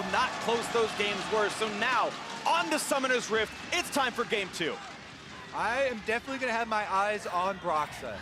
will not close those games worse. So now, on to Summoner's Rift, it's time for game 2. I am definitely going to have my eyes on Broxa.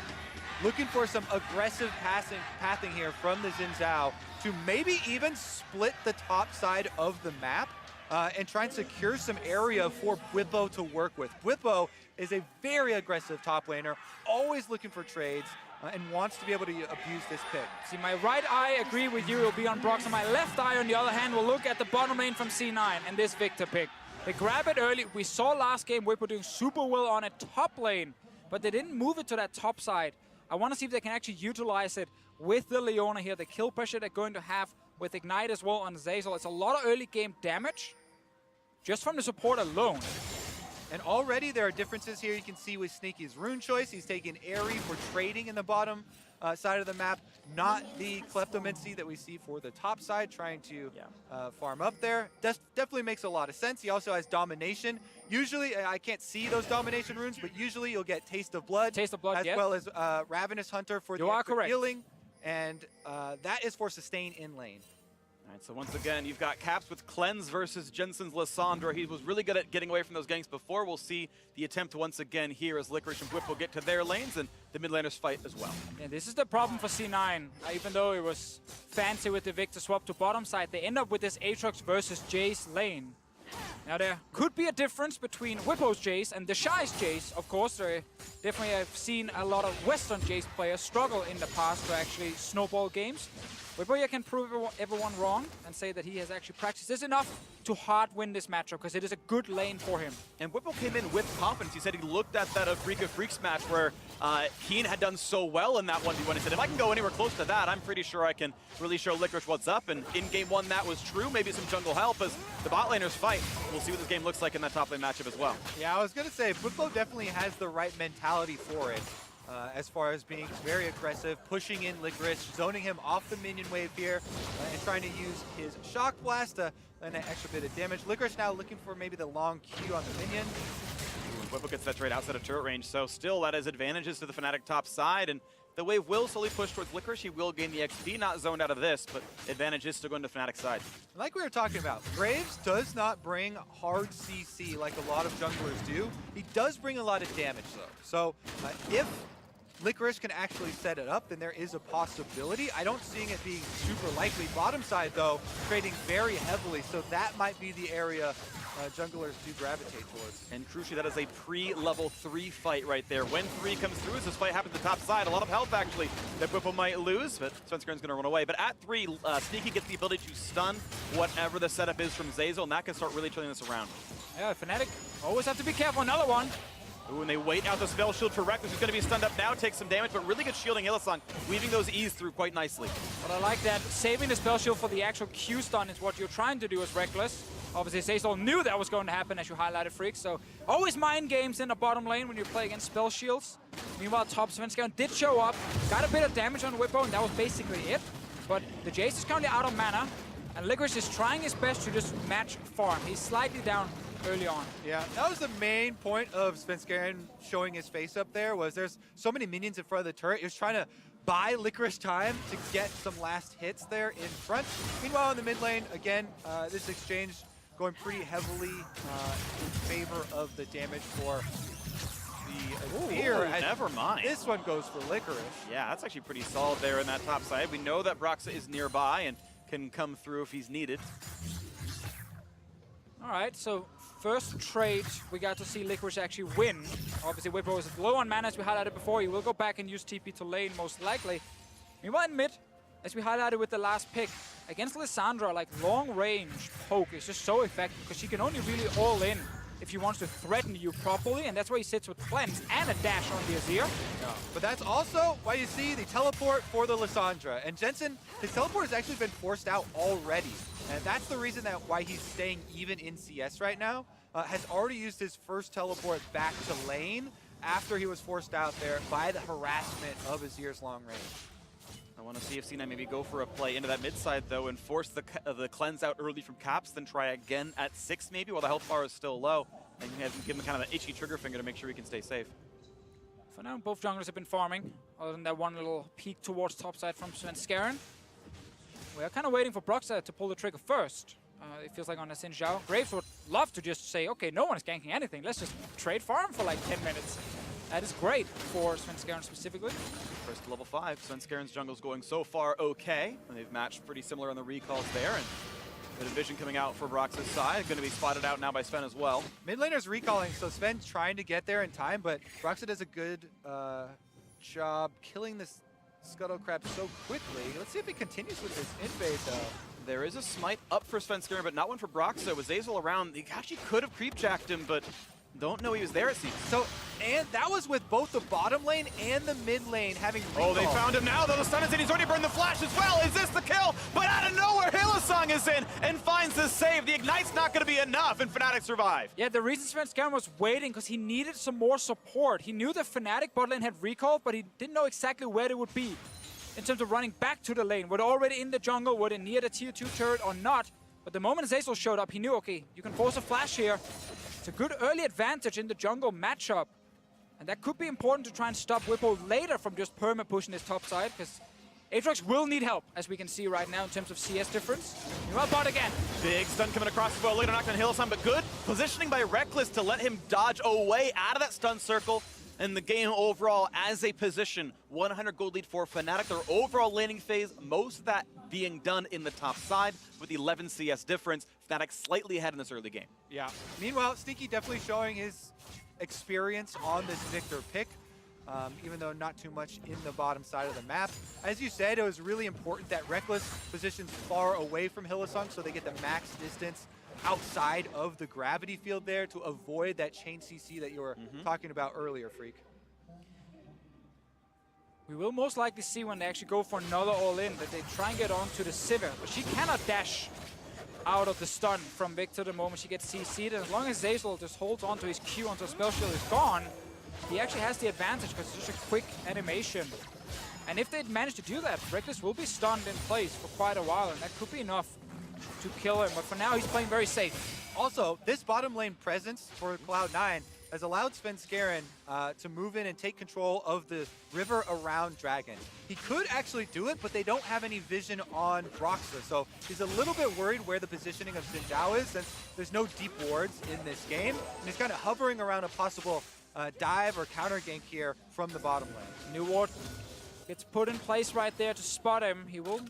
Looking for some aggressive pathing here from the Xin Zhao to maybe even split the top side of the map and try and secure some area for Bwipo to work with. Bwipo is a very aggressive top laner, always looking for trades, and wants to be able to abuse this pick. See, my right eye, agree with you, will be on Broxa. My left eye, on the other hand, will look at the bottom lane from C9 and this Victor pick. They grab it early. We saw last game Bwipo doing super well on a top lane, but they didn't move it to that top side. I want to see if they can actually utilize it with the Leona here. The kill pressure they're going to have with Ignite as well on Zeyzal. It's a lot of early game damage just from the support alone. And already there are differences here you can see with Sneaky's rune choice. He's taking Aerie for trading in the bottom side of the map, not the Kleptomancy that we see for the top side, trying to farm up there. Definitely makes a lot of sense. He also has Domination. Usually, I can't see those Domination runes, but usually you'll get Taste of Blood, as well as Ravenous Hunter for the extra healing, and that is for sustain in lane. All right, so once again, you've got Caps with Cleanse versus Jensen's Lissandra. He was really good at getting away from those ganks before. We'll see the attempt once again here as Licorice and Bwipo get to their lanes and the mid laners fight as well. Yeah, this is the problem for C9. Even though it was fancy with the Victor swap to bottom side, they end up with this Aatrox versus Jace lane. Now there could be a difference between Bwipo's Jace and the Shy's Jace. Of course, definitely I've seen a lot of Western Jace players struggle in the past to actually snowball games. Bwipo can prove everyone wrong and say that he has actually practiced this enough to hard win this matchup because it is a good lane for him. And Bwipo came in with confidence. He said he looked at that Freak of Freaks match where Keen had done so well in that 1v1. He said, if I can go anywhere close to that, I'm pretty sure I can really show Licorice what's up. And in game 1, that was true. Maybe some jungle help as the bot laners fight. We'll see what this game looks like in that top lane matchup as well. Yeah, I was going to say, Bwipo definitely has the right mentality for it. As far as being very aggressive, pushing in Licorice, zoning him off the minion wave here, and trying to use his Shock Blast to land an extra bit of damage. Licorice now looking for maybe the long Q on the minion. Bwipo gets that trade outside of turret range, so still that is advantages to the Fnatic top side, and the wave will slowly push towards Licorice. He will gain the XP, not zoned out of this, but advantages still going to Fnatic side. Like we were talking about, Graves does not bring hard CC like a lot of junglers do. He does bring a lot of damage though. So if Licorice can actually set it up, then there is a possibility. I don't see it being super likely. Bottom side, though, trading very heavily, so that might be the area junglers do gravitate towards. And crucially, that is a pre-level 3 fight right there. When 3 comes through, as this fight happens at the top side, a lot of health, actually, that Bwipo might lose, but Svenskern's going to run away. But at 3, Sneaky gets the ability to stun whatever the setup is from Zeyzal, and that can start really turning this around. Yeah, Fnatic always have to be careful. Another one. Ooh, and they wait out the spell shield for Reckless, who's going to be stunned up now, takes some damage, but really good shielding Hylissang, weaving those E's through quite nicely. But I like that. Saving the spell shield for the actual Q stun is what you're trying to do as Reckless. Obviously, Zeyzal knew that was going to happen, as you highlighted, Freaks. So always mind games in the bottom lane when you play against spell shields. Meanwhile, top Svenskern did show up, got a bit of damage on Bwipo, and that was basically it. But the Jace is currently out of mana, and Licorice is trying his best to just match farm. He's slightly down early on. Yeah, that was the main point of Svenskeren showing his face up there, was there's so many minions in front of the turret. He was trying to buy Licorice time to get some last hits there in front. Meanwhile, in the mid lane, again, this exchange going pretty heavily in favor of the damage for the Fear. Never mind. This one goes for Licorice. Yeah, that's actually pretty solid there in that top side. We know that Broxa is nearby and can come through if he's needed. All right, so first trade, we got to see Licorice actually win. Obviously, Bwipo is low on mana, as we highlighted before. He will go back and use TP to lane, most likely. Meanwhile, in mid, as we highlighted with the last pick, against Lissandra, like long-range poke is just so effective because she can only really all in if she wants to threaten you properly, and that's why he sits with Cleanse and a dash on the Azir. Yeah. But that's also why you see the teleport for the Lissandra. And Jensen, his teleport has actually been forced out already. And that's the reason that why he's staying even in CS right now. Has already used his first teleport back to lane after he was forced out there by the harassment of Azir's long range. I want to see if C9 maybe go for a play into that mid side, though, and force the cleanse out early from Caps, then try again at 6 maybe, while the health bar is still low. And you have to give him kind of an itchy trigger finger to make sure he can stay safe. For now, both junglers have been farming, other than that one little peek towards topside from Svenskeren. We are kind of waiting for Broxa to pull the trigger first. It feels like on a Xin Zhao. Graves would love to just say, okay, no one's ganking anything. Let's just trade farm for like 10 minutes. That is great for Svenskeren specifically. First to level 5, Svenskeren's jungle's going so far okay. And they've matched pretty similar on the recalls there. And the division coming out for Brox's side. Going to be spotted out now by Sven as well. Mid laner's recalling, so Sven's trying to get there in time, but Broxa does a good job killing this Scuttle Crab so quickly. Let's see if he continues with this invade, though. There is a smite up for Svenskeren, but not one for Broxa. With Azazel around, he actually could have creep-jacked him, but don't know he was there, it seems. So, and that was with both the bottom lane and the mid lane having recall. Oh, they found him now, though. The stun is in. He's already burned the flash as well. Is this the kill? But out of nowhere, Hylissang is in and finds the save. The Ignite's not going to be enough, and Fnatic survive. Yeah, the reason Svenskeren was waiting because he needed some more support. He knew the Fnatic bot lane had recall, but he didn't know exactly where they would be in terms of running back to the lane. Were they already in the jungle? Were they near the tier 2 turret or not? But the moment Azazel showed up, he knew, okay, you can force a flash here. It's a good early advantage in the jungle matchup. And that could be important to try and stop Whippo later from just perma pushing his top side, because Aatrox will need help, as we can see right now in terms of CS difference. Meanwhile, bot again. Big stun coming across as well. Later knocked on Hylissang, but good positioning by Reckless to let him dodge away out of that stun circle. And the game overall as a position, 100 gold lead for Fnatic. Their overall laning phase, most of that being done in the top side with 11 CS difference. Fnatic slightly ahead in this early game. Yeah. Meanwhile, Sneaky definitely showing his experience on this Victor pick, even though not too much in the bottom side of the map. As you said, it was really important that Reckless positions far away from Hylissang so they get the max distance outside of the gravity field there to avoid that chain CC that you were talking about earlier, Freak. We will most likely see when they actually go for another all-in that they try and get onto the Sivir, but she cannot dash out of the stun from Victor the moment she gets CC'd. And as long as Zazel just holds on to his Q until spell shield is gone, he actually has the advantage because it's just a quick animation. And if they manage to do that, Reckless will be stunned in place for quite a while, and that could be enough to kill him. But for now, he's playing very safe. Also, this bottom lane presence for Cloud9 has allowed Svenskeren to move in and take control of the river around Dragon. He could actually do it, but they don't have any vision on Broxah, so he's a little bit worried where the positioning of Xin Zhao is, since there's no deep wards in this game, and he's kind of hovering around a possible dive or counter gank here from the bottom lane. New ward gets put in place right there to spot him. He will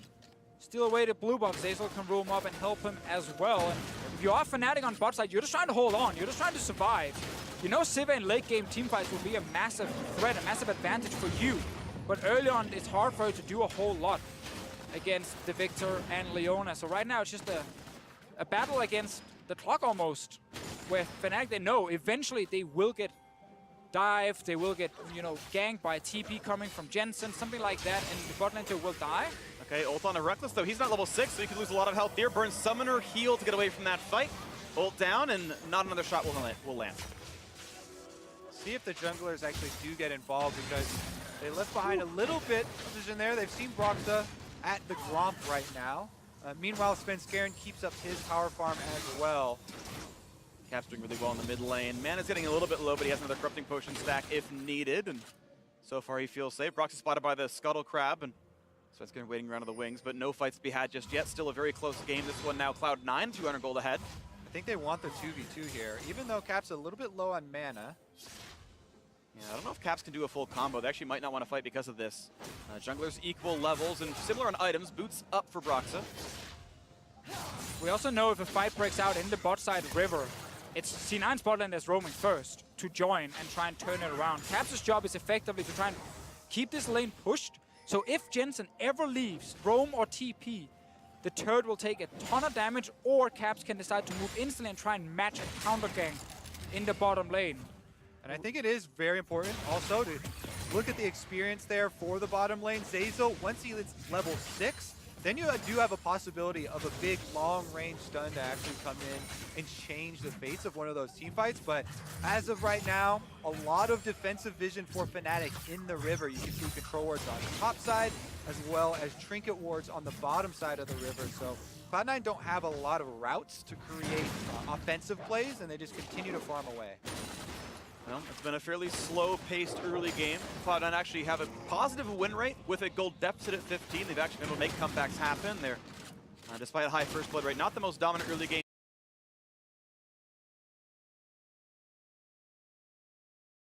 steal away the blue buff. Zazel can roam up and help him as well. And if you are Fnatic on bot side, you're just trying to hold on. You're just trying to survive. You know Sivir in late game teamfights will be a massive threat, a massive advantage for you. But early on, it's hard for you to do a whole lot against the Victor and Leona. So right now, it's just a battle against the clock almost, where Fnatic, they know eventually they will get dived, they will get, you know, ganked by a TP coming from Jensen, something like that, and the bot lane tier will die. Okay, ult on a Reckless, though. He's not level 6, so he could lose a lot of health here. Burn Summoner, heal to get away from that fight. Ult down, and not another shot will land. See if the junglers actually do get involved, because they left behind a little bit of vision there. They've seen Broxah at the Gromp right now. Meanwhile, Svenskeren keeps up his power farm as well. Cap's doing really well in the mid lane. Mana's getting a little bit low, but he has another Corrupting Potion stack if needed, and so far he feels safe. Broxah spotted by the Scuttle Crab, and Svenskeren waiting around to the wings, but no fights to be had just yet. Still a very close game. This one now Cloud9, 200 gold ahead. I think they want the 2v2 here, even though Cap's a little bit low on mana. Yeah, I don't know if Caps can do a full combo. They actually might not want to fight because of this. Junglers equal levels and similar on items. Boots up for Broxah. We also know if a fight breaks out in the bot side river, it's C9's bot lane that's roaming first to join and try and turn it around. Caps' job is effectively to try and keep this lane pushed. So if Jensen ever leaves, roam or TP, the turret will take a ton of damage, or Caps can decide to move instantly and try and match a counter gank in the bottom lane. And I think it is very important also to look at the experience there for the bottom lane. Zazel, once he hits level 6, then you do have a possibility of a big long-range stun to actually come in and change the fates of one of those teamfights. But as of right now, a lot of defensive vision for Fnatic in the river. You can see control wards on the top side, as well as trinket wards on the bottom side of the river. So Cloud9 don't have a lot of routes to create offensive plays, and they just continue to farm away. Well, it's been a fairly slow-paced early game. Cloud9 actually have a positive win rate with a gold deficit at 15. They've actually been able to make comebacks happen. They're Despite a high first blood rate, not the most dominant early game